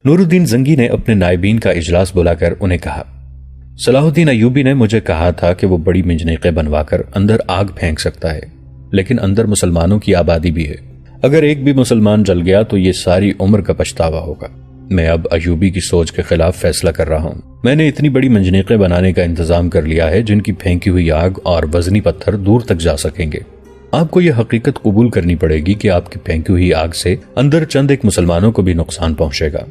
نور الدین زنگی نے اپنے نائبین کا اجلاس بلا کر انہیں کہا، صلاح الدین ایوبی نے مجھے کہا تھا کہ وہ بڑی منجنیقیں بنوا کر اندر آگ پھینک سکتا ہے، لیکن اندر مسلمانوں کی آبادی بھی ہے۔ اگر ایک بھی مسلمان جل گیا تو یہ ساری عمر کا پچھتاوا ہوگا۔ میں اب ایوبی کی سوچ کے خلاف فیصلہ کر رہا ہوں۔ میں نے اتنی بڑی منجنیقیں بنانے کا انتظام کر لیا ہے جن کی پھینکی ہوئی آگ اور وزنی پتھر دور تک جا سکیں گے۔ آپ کو یہ حقیقت قبول کرنی پڑے گی کہ آپ کی پھینکی ہوئی آگ سے اندر چند ایک مسلمانوں کو بھی نقصان پہنچے گا۔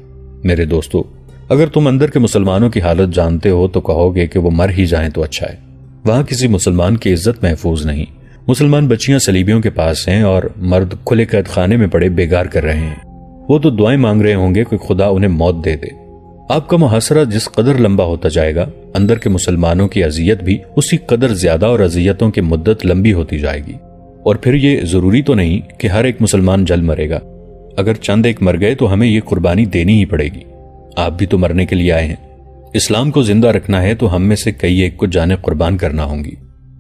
میرے دوستو، اگر تم اندر کے مسلمانوں کی حالت جانتے ہو تو کہو گے کہ وہ مر ہی جائیں تو اچھا ہے۔ وہاں کسی مسلمان کی عزت محفوظ نہیں۔ مسلمان بچیاں صلیبیوں کے پاس ہیں اور مرد کھلے قید خانے میں پڑے بیگار کر رہے ہیں۔ وہ تو دعائیں مانگ رہے ہوں گے کہ خدا انہیں موت دے دے۔ آپ کا محاصرہ جس قدر لمبا ہوتا جائے گا، اندر کے مسلمانوں کی اذیت بھی اسی قدر زیادہ اور اذیتوں کی مدت لمبی ہوتی جائے گی۔ اور پھر یہ ضروری تو نہیں کہ ہر ایک مسلمان جل مرے گا۔ اگر چند ایک مر گئے تو ہمیں یہ قربانی دینی ہی پڑے گی۔ آپ بھی تو مرنے کے لیے آئے ہیں۔ اسلام کو زندہ رکھنا ہے تو ہم میں سے کئی ایک کو جانیں قربان کرنا ہوں گی۔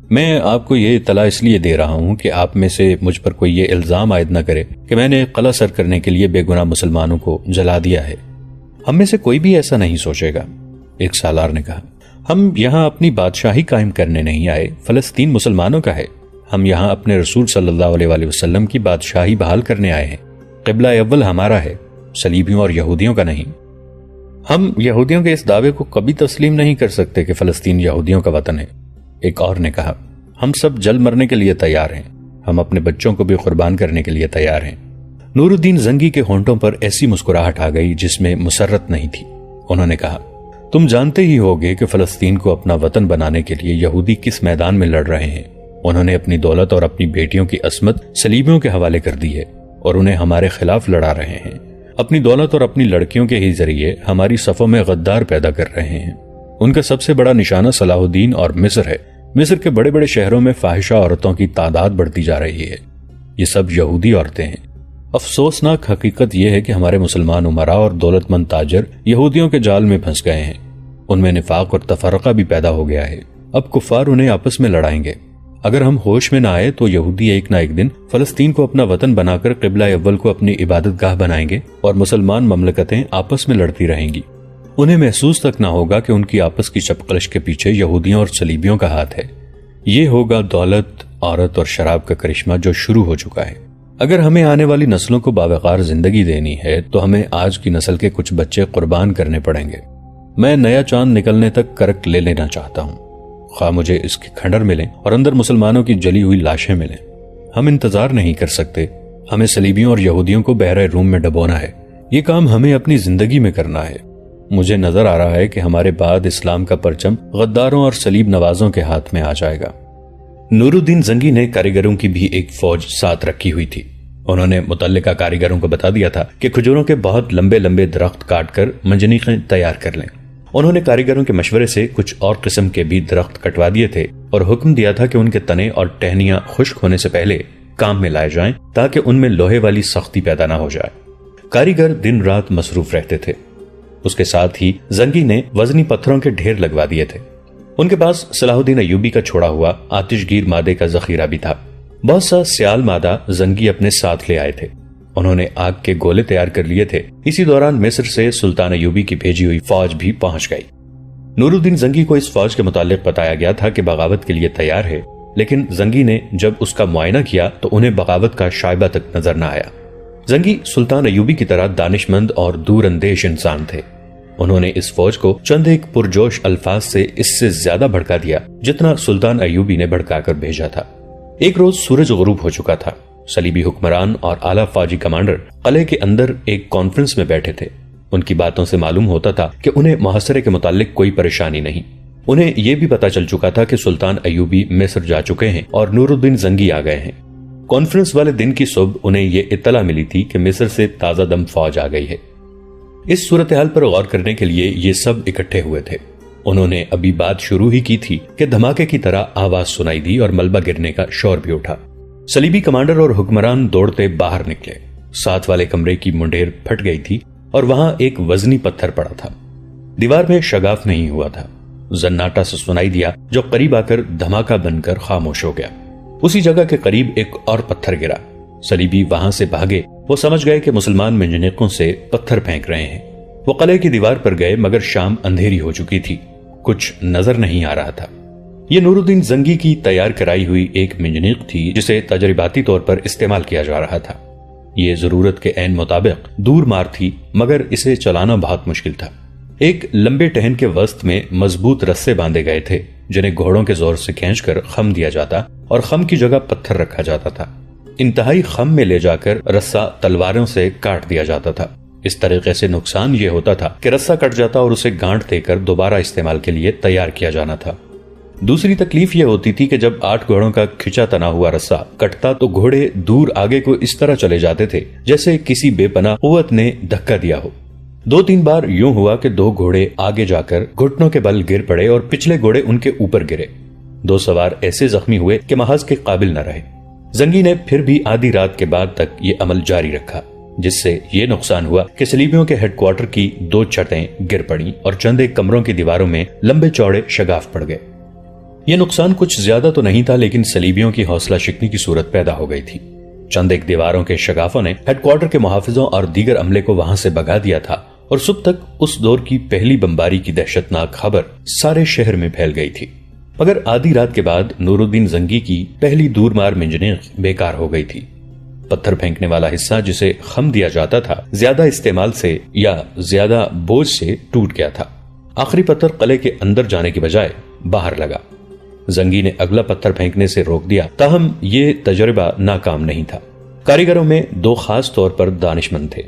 میں آپ کو یہ اطلاع اس لیے دے رہا ہوں کہ آپ میں سے مجھ پر کوئی یہ الزام عائد نہ کرے کہ میں نے قلعہ سر کرنے کے لیے بے گناہ مسلمانوں کو جلا دیا ہے۔ ہم میں سے کوئی بھی ایسا نہیں سوچے گا۔ ایک سالار نے کہا، ہم یہاں اپنی بادشاہی قائم کرنے نہیں آئے، فلسطین مسلمانوں کا ہے۔ ہم یہاں اپنے رسول صلی اللہ علیہ وآلہ وسلم کی بادشاہی بحال کرنے آئے ہیں۔ قبلہ اول ہمارا ہے، صلیبیوں اور یہودیوں کا نہیں۔ ہم یہودیوں کے اس دعوے کو کبھی تسلیم نہیں کر سکتے کہ فلسطین یہودیوں کا وطن ہے۔ ایک اور نے کہا، ہم سب جل مرنے کے لیے تیار ہیں، ہم اپنے بچوں کو بھی قربان کرنے کے لیے تیار ہیں۔ نور الدین زنگی کے ہونٹوں پر ایسی مسکراہٹ آ گئی جس میں مسرت نہیں تھی۔ انہوں نے کہا، تم جانتے ہی ہوگے کہ فلسطین کو اپنا وطن بنانے کے لیے یہودی کس میدان میں لڑ رہے ہیں۔ انہوں نے اپنی دولت اور اپنی بیٹیوں کی عصمت صلیبیوں کے حوالے کر دی ہے اور انہیں ہمارے خلاف لڑا رہے ہیں۔ اپنی دولت اور اپنی لڑکیوں کے ہی ذریعے ہماری صفوں میں غدار پیدا کر رہے ہیں۔ ان کا سب سے بڑا نشانہ صلاح الدین اور مصر ہے۔ مصر کے بڑے بڑے شہروں میں فاحشہ عورتوں کی تعداد بڑھتی جا رہی ہے۔ یہ سب یہودی عورتیں ہیں۔ افسوسناک حقیقت یہ ہے کہ ہمارے مسلمان امراء اور دولت مند تاجر یہودیوں کے جال میں پھنس گئے ہیں۔ ان میں نفاق اور تفرقہ بھی پیدا ہو گیا ہے۔ اب کفار انہیں آپس میں لڑائیں گے۔ اگر ہم ہوش میں نہ آئے تو یہودی ایک نہ ایک دن فلسطین کو اپنا وطن بنا کر قبلہ اول کو اپنی عبادت گاہ بنائیں گے اور مسلمان مملکتیں آپس میں لڑتی رہیں گی۔ انہیں محسوس تک نہ ہوگا کہ ان کی آپس کی چپقلش کے پیچھے یہودیوں اور صلیبیوں کا ہاتھ ہے۔ یہ ہوگا دولت، عورت اور شراب کا کرشمہ جو شروع ہو چکا ہے۔ اگر ہمیں آنے والی نسلوں کو باوقار زندگی دینی ہے تو ہمیں آج کی نسل کے کچھ بچے قربان کرنے پڑیں گے۔ میں نیا چاند نکلنے تک کرک لے لینا چاہتا ہوں، خواہ مجھے اس کے کھنڈر ملیں اور اندر مسلمانوں کی جلی ہوئی لاشیں ملیں۔ ہم انتظار نہیں کر سکتے۔ ہمیں صلیبیوں اور یہودیوں کو بحر روم میں ڈبونا ہے۔ یہ کام ہمیں اپنی زندگی میں کرنا ہے۔ مجھے نظر آ رہا ہے کہ ہمارے بعد اسلام کا پرچم غداروں اور صلیب نوازوں کے ہاتھ میں آ جائے گا۔ نور الدین زنگی نے کاریگروں کی بھی ایک فوج ساتھ رکھی ہوئی تھی۔ انہوں نے متعلقہ کاریگروں کو بتا دیا تھا کہ کھجوروں کے بہت لمبے لمبے درخت کاٹ کر منجنیقیں تیار کر لیں۔ انہوں نے کاریگروں کے مشورے سے کچھ اور قسم کے بھی درخت کٹوا دیے تھے اور حکم دیا تھا کہ ان کے تنے اور ٹہنیاں خشک ہونے سے پہلے کام میں لائے جائیں تاکہ ان میں لوہے والی سختی پیدا نہ ہو جائے۔ کاریگر دن رات مصروف رہتے تھے۔ اس کے ساتھ ہی زنگی نے وزنی پتھروں کے ڈھیر لگوا دیے تھے۔ ان کے پاس صلاح الدین ایوبی کا چھوڑا ہوا آتش گیر مادے کا ذخیرہ بھی تھا۔ بہت سا سیال مادہ زنگی اپنے ساتھ لے آئے تھے۔ انہوں نے آگ کے گولے تیار کر لیے تھے۔ اسی دوران مصر سے سلطان ایوبی کی بھیجی ہوئی فوج بھی پہنچ گئی۔ نور الدین زنگی کو اس فوج کے متعلق بتایا گیا تھا کہ بغاوت کے لیے تیار ہے، لیکن زنگی نے جب اس کا معائنہ کیا تو انہیں بغاوت کا شائبہ تک نظر نہ آیا۔ زنگی سلطان ایوبی کی طرح دانش مند اور دور اندیش انسان تھے۔ انہوں نے اس فوج کو چند ایک پرجوش الفاظ سے اس سے زیادہ بھڑکا دیا جتنا سلطان ایوبی نے بھڑکا کر بھیجا تھا۔ ایک روز سورج غروب ہو چکا تھا۔ صلیبی حکمران اور اعلیٰ فوجی کمانڈر قلعے کے اندر ایک کانفرنس میں بیٹھے تھے۔ ان کی باتوں سے معلوم ہوتا تھا کہ انہیں محاصرے کے متعلق کوئی پریشانی نہیں۔ انہیں یہ بھی پتا چل چکا تھا کہ سلطان ایوبی مصر جا چکے ہیں اور نور الدین زنگی آ گئے ہیں۔ کانفرنس والے دن کی صبح انہیں یہ اطلاع ملی تھی کہ مصر سے تازہ دم فوج آ گئی ہے۔ اس صورتحال پر غور کرنے کے لیے یہ سب اکٹھے ہوئے تھے۔ انہوں نے ابھی بات شروع ہی کی تھی کہ دھماکے کی طرح آواز سنائی دی اور ملبہ گرنے کا شور بھی اٹھا۔ صلیبی کمانڈر اور حکمران دوڑتے باہر نکلے۔ ساتھ والے کمرے کی منڈیر پھٹ گئی تھی اور وہاں ایک وزنی پتھر پڑا تھا۔ دیوار میں شگاف نہیں ہوا تھا۔ زناٹا سے سنائی دیا جو قریب آ کر دھماکہ بن کر خاموش ہو گیا۔ اسی جگہ کے قریب ایک اور پتھر گرا۔ صلیبی وہاں سے بھاگے۔ وہ سمجھ گئے کہ مسلمان منجنیقوں سے پتھر پھینک رہے ہیں۔ وہ قلعے کی دیوار پر گئے مگر شام اندھیری ہو چکی تھی، کچھ نظر نہیں آ رہا تھا۔ یہ نور الدین زنگی کی تیار کرائی ہوئی ایک منجنیق تھی جسے تجرباتی طور پر استعمال کیا جا رہا تھا۔ یہ ضرورت کے عین مطابق دور مار تھی مگر اسے چلانا بہت مشکل تھا۔ ایک لمبے ٹہن کے وسط میں مضبوط رسے باندھے گئے تھے جنہیں گھوڑوں کے زور سے کھینچ کر خم دیا جاتا اور خم کی جگہ پتھر رکھا جاتا تھا۔ انتہائی خم میں لے جا کر رسہ تلواروں سے کاٹ دیا جاتا تھا۔ اس طریقے سے نقصان یہ ہوتا تھا کہ رسہ کٹ جاتا اور اسے گانٹھ دے کر دوبارہ استعمال کے لیے تیار کیا جانا تھا۔ دوسری تکلیف یہ ہوتی تھی کہ جب 8 گھوڑوں کا کھچا تنا ہوا رسہ کٹتا تو گھوڑے دور آگے کو اس طرح چلے جاتے تھے جیسے کسی بے پناہ قوت نے دھکا دیا ہو۔ 2-3 بار یوں ہوا کہ 2 گھوڑے آگے جا کر گھٹنوں کے بل گر پڑے اور پچھلے گھوڑے ان کے اوپر گرے۔ 2 سوار ایسے زخمی ہوئے کہ محاذ کے قابل نہ رہے۔ زنگی نے پھر بھی آدھی رات کے بعد تک یہ عمل جاری رکھا، جس سے یہ نقصان ہوا کہ صلیبیوں کے ہیڈ کوارٹر کی 2 چھتیں گر پڑیں اور چند ایک کمروں کی دیواروں میں لمبے چوڑے شگاف پڑ گئے۔ یہ نقصان کچھ زیادہ تو نہیں تھا لیکن صلیبیوں کی حوصلہ شکنی کی صورت پیدا ہو گئی تھی۔ چند ایک دیواروں کے شگافوں نے ہیڈ کوارٹر کے محافظوں اور دیگر عملے کو وہاں سے بھگا دیا تھا اور صبح تک اس دور کی پہلی بمباری کی دہشتناک خبر سارے شہر میں پھیل گئی تھی۔ مگر آدھی رات کے بعد نور الدین زنگی کی پہلی دور مار منجنیق بیکار ہو گئی تھی۔ پتھر پھینکنے والا حصہ جسے خم دیا جاتا تھا زیادہ استعمال سے یا زیادہ بوجھ سے ٹوٹ گیا تھا۔ آخری پتھر قلعے کے اندر جانے کی بجائے باہر لگا۔ زنگی نے اگلا پتھر پھینکنے سے روک دیا، تاہم یہ تجربہ ناکام نہیں تھا۔ کاریگروں میں 2 خاص طور پر دانش مند تھے۔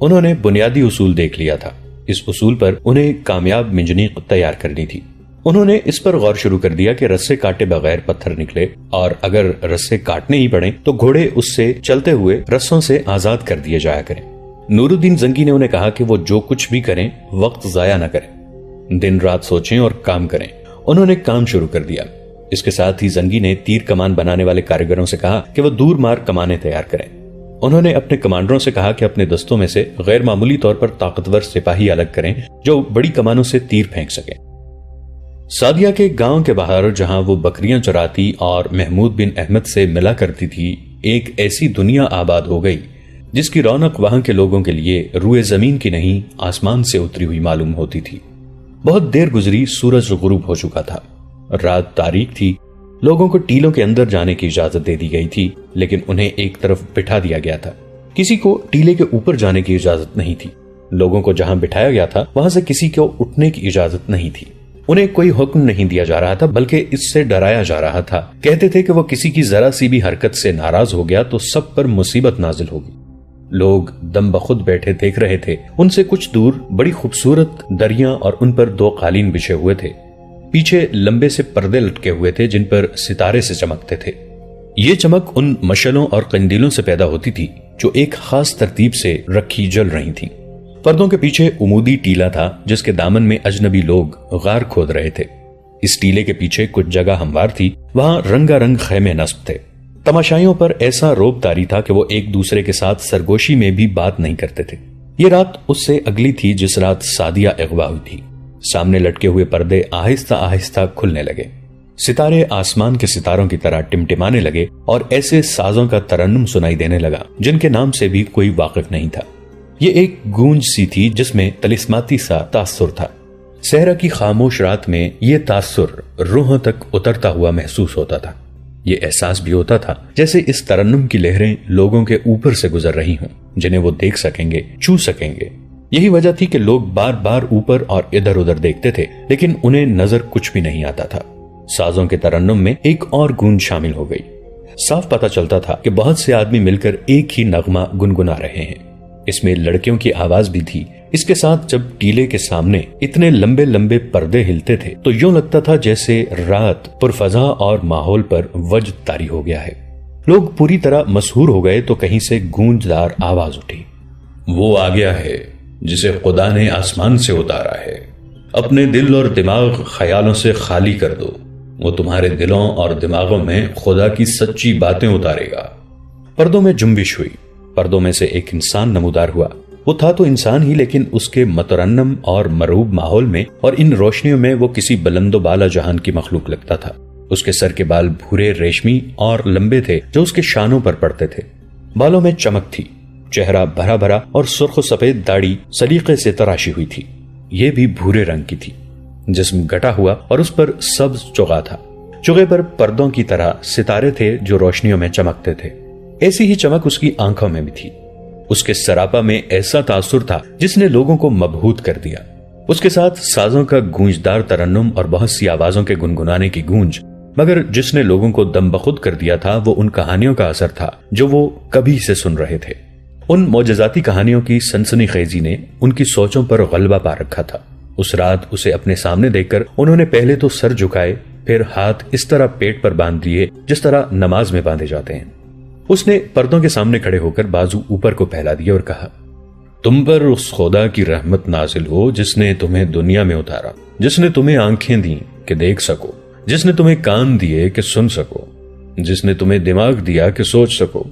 انہوں نے بنیادی اصول دیکھ لیا تھا۔ اس اصول پر انہیں کامیاب منجنیق تیار کرنی تھی۔ انہوں نے اس پر غور شروع کر دیا کہ رسے کاٹے بغیر پتھر نکلے اور اگر رسے کاٹنے ہی پڑیں تو گھوڑے اس سے چلتے ہوئے رسوں سے آزاد کر دیے جایا کریں۔ نور الدین زنگی نے انہیں کہا کہ وہ جو کچھ بھی کریں وقت ضائع نہ کریں، دن رات سوچیں اور کام کریں۔ انہوں نے کام شروع کر دیا۔ اس کے ساتھ ہی زنگی نے تیر کمان بنانے والے کاریگروں سے کہا کہ وہ دور مار کمانیں تیار کریں۔ انہوں نے اپنے کمانڈروں سے کہا کہ اپنے دستوں میں سے غیر معمولی طور پر طاقتور سپاہی الگ کریں جو بڑی کمانوں سے تیر پھینک سکیں۔ سعدیہ کے گاؤں کے باہر جہاں وہ بکریاں چراتی اور محمود بن احمد سے ملا کرتی تھی، ایک ایسی دنیا آباد ہو گئی جس کی رونق وہاں کے لوگوں کے لیے روئے زمین کی نہیں آسمان سے اتری ہوئی معلوم ہوتی تھی۔ بہت دیر گزری، سورج غروب ہو چکا تھا، رات تاریک تھی۔ لوگوں کو ٹیلوں کے اندر جانے کی اجازت دے دی گئی تھی لیکن انہیں ایک طرف بٹھا دیا گیا تھا۔ کسی کو ٹیلے کے اوپر جانے کی اجازت نہیں تھی۔ لوگوں کو جہاں بٹھایا گیا تھا وہاں سے کسی کو اٹھنے کی اجازت نہیں تھی۔ انہیں کوئی حکم نہیں دیا جا رہا تھا بلکہ اس سے ڈرایا جا رہا تھا۔ کہتے تھے کہ وہ کسی کی ذرا سی بھی حرکت سے ناراض ہو گیا تو سب پر مصیبت نازل ہوگی۔ لوگ دم بخود بیٹھے دیکھ رہے تھے۔ ان سے کچھ دور بڑی خوبصورت دریاں اور ان پر 2 قالین بچھے ہوئے تھے۔ پیچھے لمبے سے پردے لٹکے ہوئے تھے جن پر ستارے سے چمکتے تھے۔ یہ چمک ان مشلوں اور قندیلوں سے پیدا ہوتی تھی جو ایک خاص ترتیب سے رکھی جل رہی تھیں۔ پردوں کے پیچھے عمودی ٹیلا تھا جس کے دامن میں اجنبی لوگ غار کھود رہے تھے۔ اس ٹیلے کے پیچھے کچھ جگہ ہموار تھی، وہاں رنگا رنگ خیمے نصب تھے۔ تماشائیوں پر ایسا روب طاری تھا کہ وہ ایک دوسرے کے ساتھ سرگوشی میں بھی بات نہیں کرتے تھے۔ یہ رات اس سے اگلی تھی جس رات سعدیہ اغوا ہوئی تھی۔ سامنے لٹکے ہوئے پردے آہستہ آہستہ کھلنے لگے۔ ستارے آسمان کے ستاروں کی طرح ٹمٹمانے لگے اور ایسے سازوں کا ترنم سنائی دینے لگا جن کے نام سے بھی کوئی واقف نہیں تھا۔ یہ ایک گونج سی تھی جس میں طلسماتی سا تاثر تھا۔ صحرا کی خاموش رات میں یہ تاثر روحوں تک اترتا ہوا محسوس ہوتا تھا۔ یہ احساس بھی ہوتا تھا جیسے اس ترنم کی لہریں لوگوں کے اوپر سے گزر رہی ہوں جنہیں وہ دیکھ سکیں گے، چھو سکیں گے۔ یہی وجہ تھی کہ لوگ بار بار اوپر اور ادھر ادھر دیکھتے تھے لیکن انہیں نظر کچھ بھی نہیں آتا تھا۔ سازوں کے ترنم میں ایک اور گونج شامل ہو گئی۔ صاف پتہ چلتا تھا کہ بہت سے آدمی مل کر ایک ہی نغمہ گنگنا رہے ہیں۔ اس میں لڑکیوں کی آواز بھی تھی۔ اس کے ساتھ جب ٹیلے کے سامنے اتنے لمبے لمبے پردے ہلتے تھے تو یوں لگتا تھا جیسے رات پرفضا اور ماحول پر وجد طاری ہو گیا ہے۔ لوگ پوری طرح مسحور ہو گئے تو کہیں سے گونجدار آواز اٹھی، وہ آ گیا ہے جسے خدا نے آسمان سے اتارا ہے۔ اپنے دل اور دماغ خیالوں سے خالی کر دو، وہ تمہارے دلوں اور دماغوں میں خدا کی سچی باتیں اتارے گا۔ پردوں میں جنبش ہوئی۔ پردوں میں سے ایک انسان نمودار ہوا۔ وہ تھا تو انسان ہی لیکن اس کے مترنم اور مرعوب ماحول میں اور ان روشنیوں میں وہ کسی بلند و بالا جہان کی مخلوق لگتا تھا۔ اس کے سر کے بال بھورے ریشمی اور لمبے تھے جو اس کے شانوں پر پڑتے تھے۔ بالوں میں چمک تھی، چہرہ بھرا بھرا اور سرخ و سفید داڑھی سلیقے سے تراشی ہوئی تھی، یہ بھی بھورے رنگ کی تھی۔ جسم گٹا ہوا اور اس پر سبز چغا تھا، چغے پر پردوں کی طرح ستارے تھے جو روشنیوں میں چمکتے تھے۔ ایسی ہی چمک اس کی آنکھوں میں بھی تھی۔ اس کے سراپا میں ایسا تاثر تھا جس نے لوگوں کو مبہوت کر دیا۔ اس کے ساتھ سازوں کا گونجدار ترنم اور بہت سی آوازوں کے گنگنانے کی گونج، مگر جس نے لوگوں کو دم بخود کر دیا تھا وہ ان کہانیوں کا اثر تھا جو وہ کبھی سے سن رہے تھے۔ ان معجزاتی کہانیوں کی سنسنی خیزی نے ان کی سوچوں پر غلبہ پا رکھا تھا۔ اس رات اسے اپنے سامنے دیکھ کر انہوں نے پہلے تو سر جھکائے، پھر ہاتھ اس طرح پیٹ پر باندھ دیے جس طرح نماز میں باندھے جاتے ہیں۔ اس نے پردوں کے سامنے کھڑے ہو کر بازو اوپر کو پھیلا دیا اور کہا، تم پر اس خدا کی رحمت نازل ہو جس نے تمہیں دنیا میں اتارا، جس نے تمہیں آنکھیں دیں کہ دیکھ سکو، جس نے تمہیں کان دیے کہ سن سکو، جس نے تمہیں دماغ دیا کہ سوچ سکو،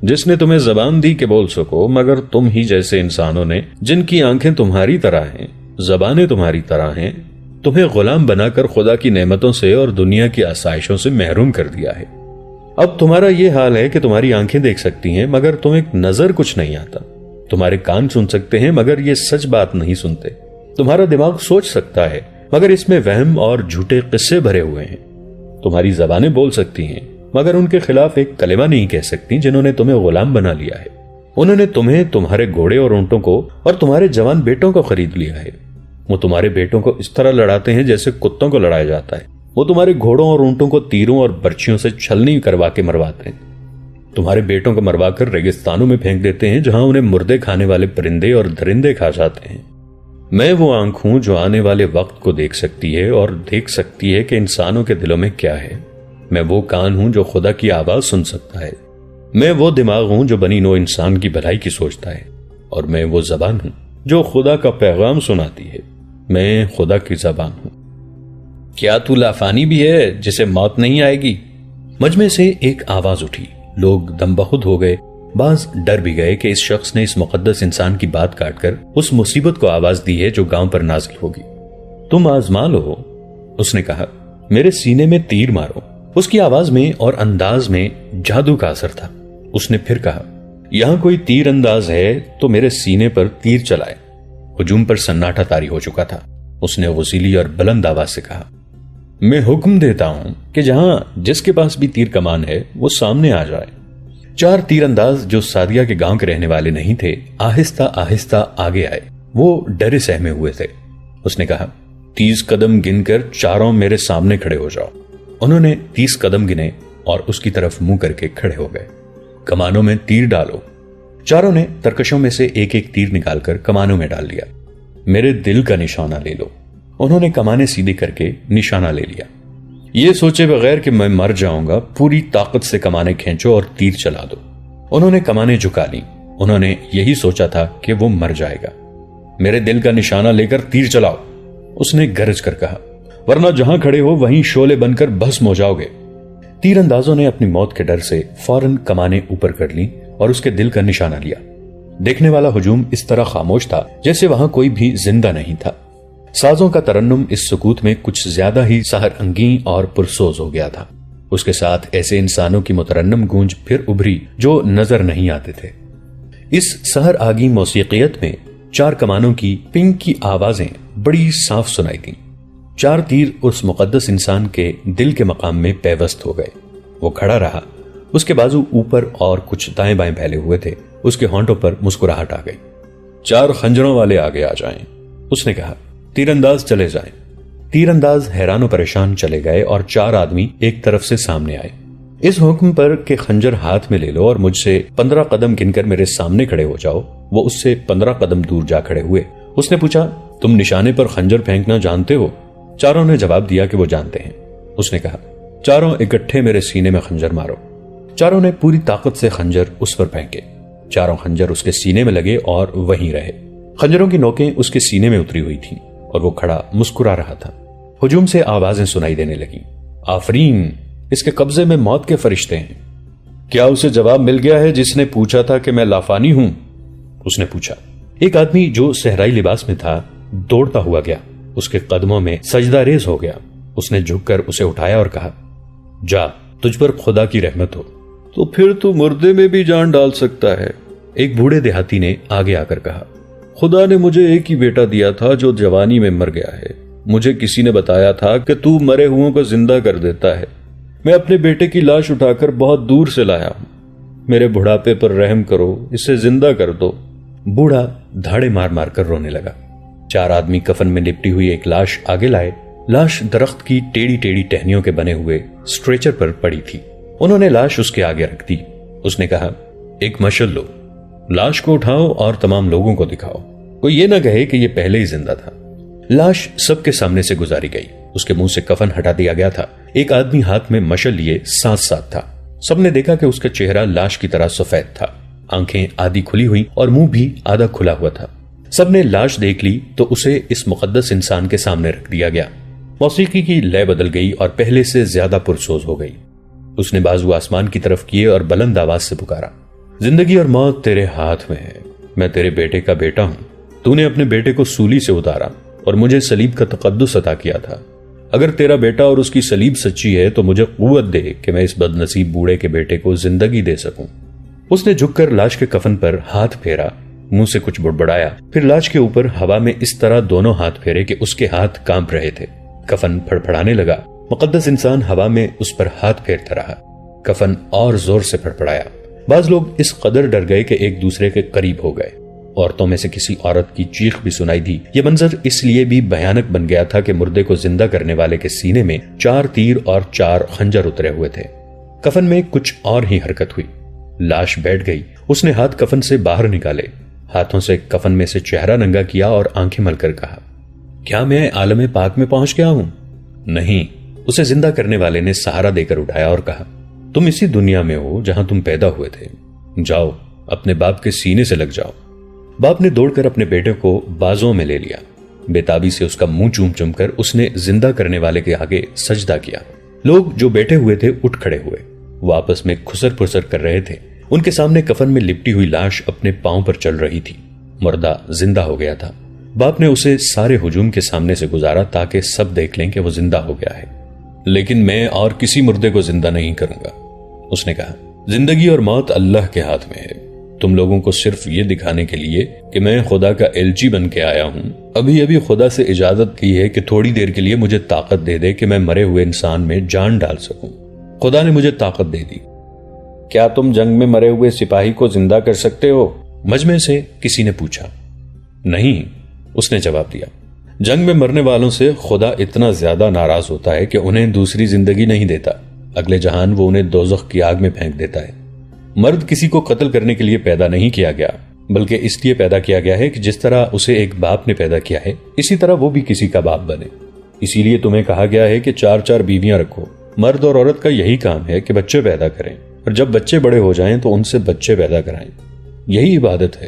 جس نے تمہیں زبان دی کہ بول سکو، مگر تم ہی جیسے انسانوں نے جن کی آنکھیں تمہاری طرح ہیں، زبانیں تمہاری طرح ہیں، تمہیں غلام بنا کر خدا کی نعمتوں سے اور دنیا کی آسائشوں سے محروم کر دیا ہے۔ اب تمہارا یہ حال ہے کہ تمہاری آنکھیں دیکھ سکتی ہیں مگر تمہیں نظر کچھ نہیں آتا، تمہارے کان سن سکتے ہیں مگر یہ سچ بات نہیں سنتے، تمہارا دماغ سوچ سکتا ہے مگر اس میں وہم اور جھوٹے قصے بھرے ہوئے ہیں، تمہاری زبانیں بول سکتی ہیں مگر ان کے خلاف ایک کلمہ نہیں کہہ سکتی جنہوں نے تمہیں غلام بنا لیا ہے۔ انہوں نے تمہیں، تمہارے گھوڑے اور اونٹوں کو اور تمہارے جوان بیٹوں کو خرید لیا ہے۔ وہ تمہارے بیٹوں کو اس طرح لڑاتے ہیں جیسے کتوں کو لڑایا جاتا ہے، وہ تمہارے گھوڑوں اور اونٹوں کو تیروں اور برچھیوں سے چھلنی کروا کے مرواتے ہیں، تمہارے بیٹوں کو مروا کر ریگستانوں میں پھینک دیتے ہیں جہاں انہیں مردے کھانے والے پرندے اور درندے کھا جاتے ہیں۔ میں وہ آنکھ ہوں جو آنے والے وقت کو دیکھ سکتی ہے اور دیکھ سکتی ہے کہ انسانوں کے دلوں میں کیا ہے۔ میں وہ کان ہوں جو خدا کی آواز سن سکتا ہے۔ میں وہ دماغ ہوں جو بنی نوع انسان کی بھلائی کی سوچتا ہے، اور میں وہ زبان ہوں جو خدا کا پیغام سناتی ہے۔ میں خدا کی زبان ہوں۔ کیا تو لافانی بھی ہے جسے موت نہیں آئے گی؟ مجمع سے ایک آواز اٹھی، لوگ دم بخود ہو گئے، بعض ڈر بھی گئے کہ اس شخص نے اس مقدس انسان کی بات کاٹ کر اس مصیبت کو آواز دی ہے جو گاؤں پر نازل ہوگی۔ تم آزما لو، اس نے کہا، میرے سینے میں تیر مارو۔ اس کی آواز میں اور انداز میں جادو کا اثر تھا۔ اس نے پھر کہا، یہاں کوئی تیر انداز ہے تو میرے سینے پر تیر چلائے۔ ہجوم پر سناٹا طاری ہو چکا تھا۔ اس نے غسیلی اور بلند آواز سے کہا، میں حکم دیتا ہوں کہ جہاں جس کے پاس بھی تیر کمان ہے وہ سامنے آ جائے۔ 4 تیر انداز جو سادیا کے گاؤں کے رہنے والے نہیں تھے آہستہ آہستہ آگے آئے۔ وہ ڈرے سہمے ہوئے تھے۔ اس نے کہا، 30 قدم گن کر چاروں میرے سامنے کھڑے ہو جاؤ۔ انہوں نے 30 قدم گنے اور اس کی طرف منہ کر کے کھڑے ہو گئے۔ کمانوں میں تیر ڈالو۔ چاروں نے ترکشوں میں سے ایک ایک تیر نکال کر کمانوں میں ڈال دیا۔ میرے دل کا نشانہ لے لو۔ انہوں نے کمانے سیدھی کر کے نشانہ لے لیا۔ یہ سوچے بغیر کہ میں مر جاؤں گا، پوری طاقت سے کمانے کھینچو اور تیر چلا دو۔ انہوں نے کمانے جھکا لی۔ انہوں نے یہی سوچا تھا کہ وہ مر جائے گا۔ میرے دل کا نشانہ لے کر تیر چلاؤ، اس نے گرج کر کہا، ورنہ جہاں کھڑے ہو وہیں شعلے بن کر بھسم ہو جاؤ گے۔ تیر اندازوں نے اپنی موت کے ڈر سے فوراً کمانے اوپر کر لی اور اس کے دل کا نشانہ لیا۔ دیکھنے والا ہجوم اس طرح خاموش تھا جیسے وہاں کوئی بھی زندہ نہیں تھا۔ سازوں کا ترنم اس سکوت میں کچھ زیادہ ہی سحر انگیں اور پرسوز ہو گیا تھا۔ اس کے ساتھ ایسے انسانوں کی مترنم گونج پھر ابھری جو نظر نہیں آتے تھے۔ اس سحر آگی موسیقیت میں 4 کمانوں کی پنگ کی آوازیں بڑی صاف سنائی دیں۔ 4 تیر اس مقدس انسان کے دل کے مقام میں پیوست ہو گئے۔ وہ کھڑا رہا، اس کے بازو اوپر اور کچھ دائیں بائیں پھیلے ہوئے تھے۔ اس کے ہونٹوں پر مسکراہٹ آ گئی۔ 4 خنجروں والے آگے آ جائیں، اس نے کہا، تیر انداز چلے جائیں۔ تیر انداز حیران و پریشان چلے گئے اور 4 آدمی ایک طرف سے سامنے آئے۔ اس حکم پر کہ خنجر ہاتھ میں لے لو اور مجھ سے 15 قدم گن کر میرے سامنے کھڑے ہو جاؤ، وہ اس سے 15 قدم دور جا کھڑے ہوئے۔ اس نے پوچھا، تم نشانے پر خنجر پھینکنا جانتے ہو؟ چاروں نے جواب دیا کہ وہ جانتے ہیں۔ اس نے کہا، چاروں اکٹھے میرے سینے میں خنجر مارو۔ چاروں نے پوری طاقت سے خنجر اس پر پھینکے۔ چاروں خنجر اس کے سینے میں لگے اور وہیں رہے۔ خنجروں کی نوکیں اس کے سینے میں اتری ہوئی تھیں اور وہ کھڑا مسکرا رہا تھا۔ ہجوم سے آوازیں سنائی دینے لگیں، آفرین، اس کے قبضے میں موت کے فرشتے ہیں۔ کیا اسے جواب مل گیا ہے جس نے پوچھا تھا کہ میں لافانی ہوں؟ اس نے پوچھا۔ ایک آدمی جو صحرائی لباس میں تھا دوڑتا ہوا گیا، اس کے قدموں میں سجدہ ریز ہو گیا۔ اس نے جھک کر اسے اٹھایا اور کہا، جا، تجھ پر خدا کی رحمت ہو۔ تو پھر تو مردے میں بھی جان ڈال سکتا ہے، ایک بوڑھے دیہاتی نے آگے آ کر کہا، خدا نے مجھے ایک ہی بیٹا دیا تھا جو جوانی میں مر گیا ہے۔ مجھے کسی نے بتایا تھا کہ تو مرے ہوئوں کو زندہ کر دیتا ہے۔ میں اپنے بیٹے کی لاش اٹھا کر بہت دور سے لایا ہوں۔ میرے بڑھاپے پر رحم کرو، اسے زندہ کر دو۔ بوڑھا دھاڑے مار مار کر رونے لگا۔ 4 آدمی کفن میں لپٹی ہوئی ایک لاش آگے لائے۔ لاش درخت کی ٹیڑھی ٹیڑھی ٹہنیوں کے بنے ہوئے اسٹریچر پر پڑی تھی۔ انہوں نے لاش اس کے آگے رکھ دی۔ اس نے کہا، ایک مشعل لو، لاش کو اٹھاؤ اور تمام لوگوں کو دکھاؤ، کوئی یہ نہ کہے کہ یہ پہلے ہی زندہ تھا۔ لاش سب کے سامنے سے گزاری گئی۔ اس کے منہ سے کفن ہٹا دیا گیا تھا۔ ایک آدمی ہاتھ میں مشعل لیے ساتھ ساتھ تھا۔ سب نے دیکھا کہ اس کا چہرہ لاش کی طرح سفید تھا، آنکھیں آدھی کھلی ہوئی اور منہ بھی آدھا کھلا ہوا تھا۔ سب نے لاش دیکھ لی تو اسے اس مقدس انسان کے سامنے رکھ دیا گیا۔ موسیقی کی لے بدل گئی اور پہلے سے زیادہ پرسوز ہو گئی۔ اس نے بازو آسمان کی طرف کیے اور بلند آواز سے پکارا، زندگی اور موت تیرے ہاتھ میں ہے۔ میں تیرے بیٹے کا بیٹا ہوں۔ تو نے اپنے بیٹے کو سولی سے اتارا اور مجھے صلیب کا تقدس عطا کیا تھا۔ اگر تیرا بیٹا اور اس کی صلیب سچی ہے تو مجھے قوت دے کہ میں اس بد نصیب بوڑھے کے بیٹے کو زندگی دے سکوں۔ اس نے جھک کر لاش کے کفن پر ہاتھ پھیرا، منہ سے کچھ بڑبڑایا، پھر لاش کے اوپر ہوا میں اس طرح دونوں ہاتھ پھیرے کہ اس کے ہاتھ کانپ رہے تھے۔ کفن پھڑپڑانے لگا۔ مقدس انسان ہوا میں اس پر ہاتھ پھیرتا رہا۔ کفن اور زور سے پھڑپڑایا۔ بعض لوگ اس قدر ڈر گئے کہ ایک دوسرے کے قریب ہو گئے۔ عورتوں میں سے کسی عورت کی چیخ بھی سنائی دی۔ یہ منظر اس لیے بھی بھیانک بن گیا تھا کہ مردے کو زندہ کرنے والے کے سینے میں 4 تیر اور 4 خنجر اترے ہوئے تھے۔ کفن میں کچھ اور ہی حرکت ہوئی۔ لاش بیٹھ گئی۔ اس نے ہاتھ کفن سے باہر نکالے، ہاتھوں سے کفن میں سے چہرہ ننگا کیا اور آنکھیں مل کر کہا، کیا میں عالم پاک میں پہنچ گیا ہوں؟ نہیں۔ اسے زندہ کرنے والے نے سہارا دے کر اٹھایا اور کہا، تم اسی دنیا میں ہو جہاں تم پیدا ہوئے تھے۔ جاؤ، اپنے باپ کے سینے سے لگ جاؤ۔ باپ نے دوڑ کر اپنے بیٹے کو بازوں میں لے لیا۔ بے تابی سے اس کا منہ چوم چوم کر اس نے زندہ کرنے والے کے آگے سجدہ کیا۔ لوگ جو بیٹھے ہوئے تھے اٹھ کھڑے ہوئے۔ وہ آپس میں کھسر پھسر کر رہے تھے۔ ان کے سامنے کفن میں لپٹی ہوئی لاش اپنے پاؤں پر چل رہی تھی۔ مردہ زندہ ہو گیا تھا۔ باپ نے اسے سارے ہجوم کے سامنے سے گزارا تاکہ سب دیکھ لیں کہ وہ زندہ ہو گیا ہے۔ لیکن میں اور کسی مردے کو زندہ نہیں کروں گا۔ اس نے کہا، زندگی اور موت اللہ کے ہاتھ میں ہے۔ تم لوگوں کو صرف یہ دکھانے کے لیے کہ میں خدا کا ایلچی بن کے آیا ہوں، ابھی خدا سے اجازت کی ہے کہ تھوڑی دیر کے لیے مجھے طاقت دے دے کہ میں مرے ہوئے انسان میں جان ڈال سکوں۔ خدا نے مجھے طاقت دے دی۔ کیا تم جنگ میں مرے ہوئے سپاہی کو زندہ کر سکتے ہو؟ مجمع سے کسی نے پوچھا۔ نہیں، اس نے جواب دیا، جنگ میں مرنے والوں سے خدا اتنا زیادہ ناراض ہوتا ہے کہ انہیں دوسری زندگی نہیں دیتا۔ اگلے جہان وہ انہیں دوزخ کی آگ میں پھینک دیتا ہے۔ مرد کسی کو قتل کرنے کے لیے پیدا نہیں کیا گیا، بلکہ اس لیے پیدا کیا گیا ہے کہ جس طرح اسے ایک باپ نے پیدا کیا ہے اسی طرح وہ بھی کسی کا باپ بنے۔ اسی لیے تمہیں کہا گیا ہے کہ 4 بیویاں رکھو۔ مرد اور عورت کا یہی کام ہے کہ بچے پیدا کریں، اور جب بچے بڑے ہو جائیں تو ان سے بچے پیدا کرائیں۔ یہی عبادت ہے۔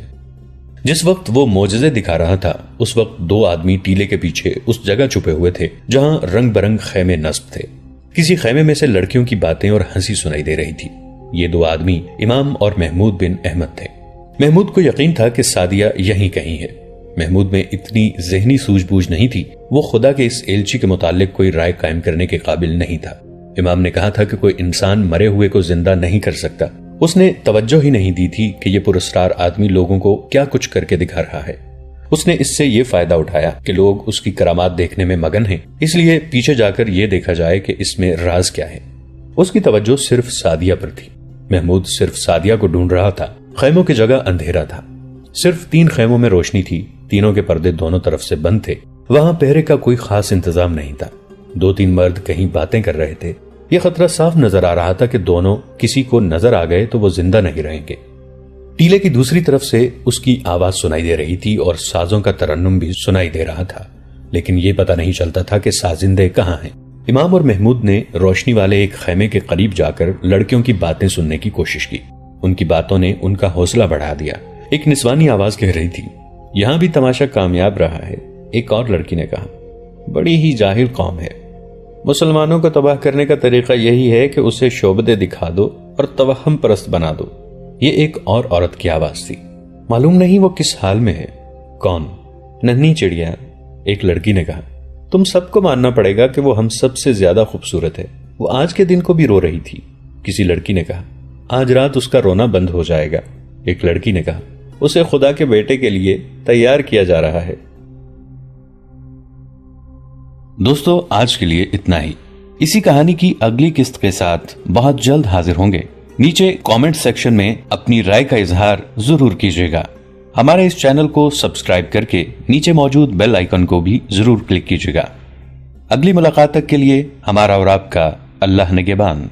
جس وقت وہ معجزے دکھا رہا تھا اس وقت 2 آدمی ٹیلے کے پیچھے اس جگہ چھپے ہوئے تھے جہاں رنگ برنگ خیمے نصب تھے۔ کسی خیمے میں سے لڑکیوں کی باتیں اور ہنسی سنائی دے رہی تھی۔ یہ 2 آدمی امام اور محمود بن احمد تھے۔ محمود کو یقین تھا کہ سعدیہ یہیں کہیں ہے۔ محمود میں اتنی ذہنی سوجھ بوجھ نہیں تھی، وہ خدا کے اس ایلچی کے متعلق کوئی رائے قائم کرنے کے قابل نہیں تھا۔ امام نے کہا تھا کہ کوئی انسان مرے ہوئے کو زندہ نہیں کر سکتا۔ اس نے توجہ ہی نہیں دی تھی کہ یہ پراسرار آدمی لوگوں کو کیا کچھ کر کے دکھا رہا ہے۔ اس نے اس سے یہ فائدہ اٹھایا کہ لوگ اس کی کرامات دیکھنے میں مگن ہیں، اس لیے پیچھے جا کر یہ دیکھا جائے کہ اس میں راز کیا ہے۔ اس کی توجہ صرف سعدیہ پر تھی۔ محمود صرف سعدیہ کو ڈھونڈ رہا تھا۔ خیموں کی جگہ اندھیرا تھا، صرف 3 خیموں میں روشنی تھی، تینوں کے پردے دونوں طرف سے بند تھے۔ وہاں پہرے کا کوئی خاص انتظام نہیں تھا۔ 2-3 مرد کہیں باتیں کر رہے تھے۔ یہ خطرہ صاف نظر آ رہا تھا کہ دونوں کسی کو نظر آ گئے تو وہ زندہ نہیں رہیں گے۔ ٹیلے کی دوسری طرف سے اس کی آواز سنائی دے رہی تھی اور سازوں کا ترنم بھی سنائی دے رہا تھا، لیکن یہ پتہ نہیں چلتا تھا کہ سازندے کہاں ہیں۔ امام اور محمود نے روشنی والے ایک خیمے کے قریب جا کر لڑکیوں کی باتیں سننے کی کوشش کی۔ ان کی باتوں نے ان کا حوصلہ بڑھا دیا۔ ایک نسوانی آواز کہہ رہی تھی، یہاں بھی تماشا کامیاب رہا ہے۔ ایک اور لڑکی نے کہا، بڑی ہی جاہل قوم ہے۔ مسلمانوں کو تباہ کرنے کا طریقہ یہی ہے کہ اسے شعبدے دکھا دو اور توہم پرست بنا دو۔ یہ ایک اور عورت کی آواز تھی۔ معلوم نہیں وہ کس حال میں ہے۔ کون؟ ننھی چڑیا، ایک لڑکی نے کہا۔ تم سب کو ماننا پڑے گا کہ وہ ہم سب سے زیادہ خوبصورت ہے۔ وہ آج کے دن کو بھی رو رہی تھی۔ کسی لڑکی نے کہا، آج رات اس کا رونا بند ہو جائے گا۔ ایک لڑکی نے کہا، اسے خدا کے بیٹے کے لیے تیار کیا جا رہا ہے۔ دوستو، آج کے لیے اتنا ہی۔ اسی کہانی کی اگلی قسط کے ساتھ بہت جلد حاضر ہوں گے۔ نیچے کامنٹ سیکشن میں اپنی رائے کا اظہار ضرور کیجیے گا۔ ہمارے اس چینل کو سبسکرائب کر کے نیچے موجود بیل آئیکن کو بھی ضرور کلک کیجیے گا۔ اگلی ملاقات تک کے لیے ہمارا اور آپ کا اللہ نگہبان۔